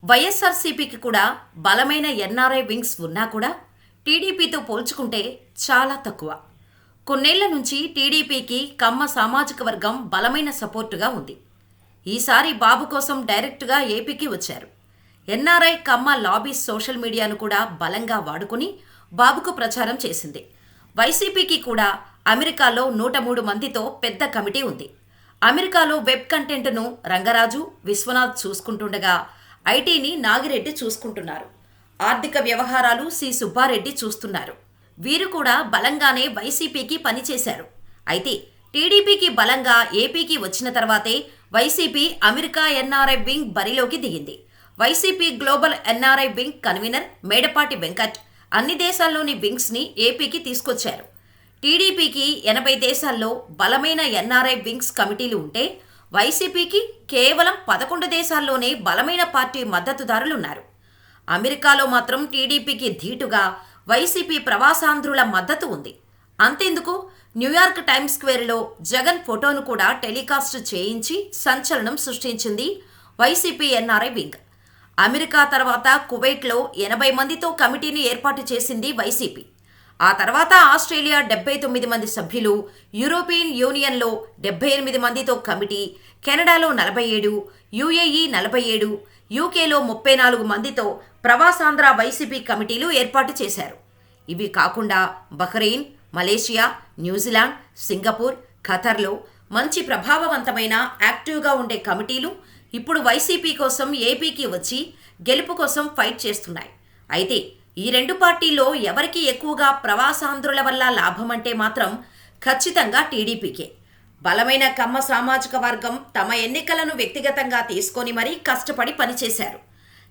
వైఎస్ఆర్సీపీకి కూడా బలమైన ఎన్ఆర్ఐ వింగ్స్ ఉన్నా కూడా టీడీపీతో పోల్చుకుంటే చాలా తక్కువ. కొన్నేళ్ల నుంచి టీడీపీకి కమ్మ సామాజిక వర్గం బలమైన సపోర్టుగా ఉంది. ఈసారి బాబు కోసం డైరెక్టుగా ఏపీకి వచ్చారు. ఎన్ఆర్ఐ కమ్మ లాబీస్ సోషల్ మీడియాను కూడా బలంగా వాడుకుని బాబుకు ప్రచారం చేసింది. వైసీపీకి కూడా అమెరికాలో 103 మందితో పెద్ద కమిటీ ఉంది. అమెరికాలో వెబ్ కంటెంట్ను రంగరాజు, విశ్వనాథ్ చూసుకుంటుండగా ఐటీని నాగిరెడ్డి చూసుకుంటున్నారు. ఆర్థిక వ్యవహారాలు సి సుబ్బారెడ్డి చూస్తున్నారు. వీరు కూడా బలంగానే వైసీపీకి పనిచేశారు. అయితే టీడీపీకి బలంగా ఏపీకి వచ్చిన తర్వాతే వైసీపీ అమెరికా ఎన్ఆర్ఐ వింగ్ బరిలోకి దిగింది. YCP global NRI wing convener Medapati Venkat అన్ని దేశాల్లోని వింగ్స్ని ఏపీకి తీసుకొచ్చారు. టీడీపీకి 80 దేశాల్లో బలమైన ఎన్ఆర్ఐ వింగ్స్ కమిటీలు ఉంటే వైసీపీకి కేవలం 11 దేశాల్లోనే బలమైన పార్టీ మద్దతుదారులున్నారు. అమెరికాలో మాత్రం టీడీపీకి ధీటుగా వైసీపీ ప్రవాసాంధ్రుల మద్దతు ఉంది. అంతెందుకు, న్యూయార్క్ టైమ్స్ స్క్వేర్లో జగన్ ఫోటోను కూడా టెలికాస్ట్ చేయించి సంచలనం సృష్టించింది వైసీపీ ఎన్ఆర్ఐ వింగ్. అమెరికా తర్వాత కువైట్లో 80 మందితో కమిటీని ఏర్పాటు చేసింది వైసీపీ. ఆ తర్వాత ఆస్ట్రేలియా 79 మంది సభ్యులు, యూరోపియన్ యూనియన్లో 78 మందితో కమిటీ, కెనడాలో 47, యుఏఈ 47, యూకేలో 34 మందితో ప్రవాసాంధ్ర వైసీపీ కమిటీలు ఏర్పాటు చేశారు. ఇవి కాకుండా బహ్రెయిన్, మలేషియా, న్యూజిలాండ్, సింగపూర్, ఖతర్లో మంచి ప్రభావవంతమైన యాక్టివ్గా ఉండే కమిటీలు ఇప్పుడు వైసీపీ కోసం ఏపీకి వచ్చి గెలుపు కోసం ఫైట్ చేస్తున్నాయి. అయితే ఈ రెండు పార్టీల్లో ఎవరికి ఎక్కువగా ప్రవాసాంధ్రుల వల్ల లాభం అంటే మాత్రం ఖచ్చితంగా టీడీపీకే. బలమైన కమ్మ సామాజిక వర్గం తమ ఎన్నికలను వ్యక్తిగతంగా తీసుకొని మరీ కష్టపడి పనిచేశారు.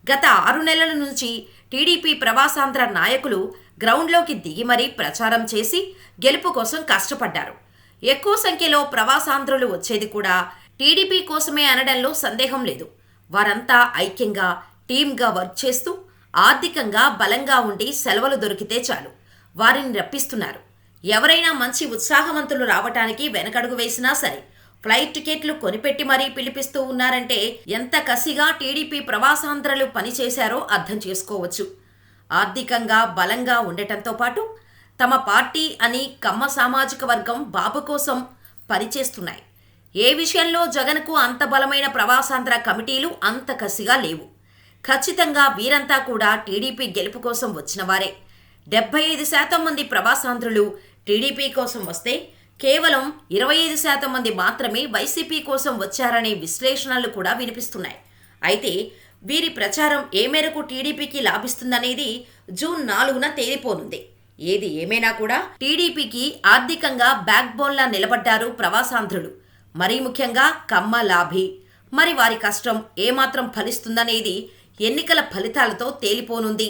గత 6 నెలల నుంచి టీడీపీ ప్రవాసాంధ్ర నాయకులు గ్రౌండ్లోకి దిగి మరీ ప్రచారం చేసి గెలుపు కోసం కష్టపడ్డారు. ఎక్కువ సంఖ్యలో ప్రవాసాంధ్రులు వచ్చేది కూడా టీడీపీ కోసమే అనడంలో సందేహం లేదు. వారంతా ఐక్యంగా, టీమ్గా వర్క్ చేస్తూ ఆర్థికంగా బలంగా ఉండి సెలవులు దొరికితే చాలు వారిని రప్పిస్తున్నారు. ఎవరైనా మంచి ఉత్సాహవంతులు రావటానికి వెనకడుగు వేసినా సరే ఫ్లైట్ టికెట్లు కొనిపెట్టి మరీ పిలిపిస్తూ ఉన్నారంటే ఎంత కసిగా టీడీపీ ప్రవాసాంధ్రులు పనిచేశారో అర్థం చేసుకోవచ్చు. ఆర్థికంగా బలంగా ఉండటంతో పాటు తమ పార్టీ అని కమ్మ సామాజిక వర్గం బాబు కోసం పనిచేస్తున్నాయి. ఏ విషయంలో జగన్కు అంత బలమైన ప్రవాసాంధ్ర కమిటీలు అంత కసిగా లేవు. ఖచ్చితంగా వీరంతా కూడా టీడీపీ గెలుపు కోసం వచ్చిన వారే. 75% మంది ప్రవాసాంధ్రులు టీడీపీ కోసం వస్తే కేవలం 25% మంది మాత్రమే వైసీపీ కోసం వచ్చారనే విశ్లేషణలు కూడా వినిపిస్తున్నాయి. అయితే వీరి ప్రచారం ఏ మేరకు టీడీపీకి లాభిస్తుందనేది జూన్ 4న తేలిపోనుంది. ఏది ఏమైనా కూడా టీడీపీకి ఆర్థికంగా బ్యాక్ బోన్లా నిలబడ్డారు ప్రవాసాంధ్రులు. మరీ ముఖ్యంగా కమ్మ లాభి. మరి వారి కష్టం ఏమాత్రం ఫలిస్తుందనేది ఎన్నికల ఫలితాలతో తేలిపోనుంది.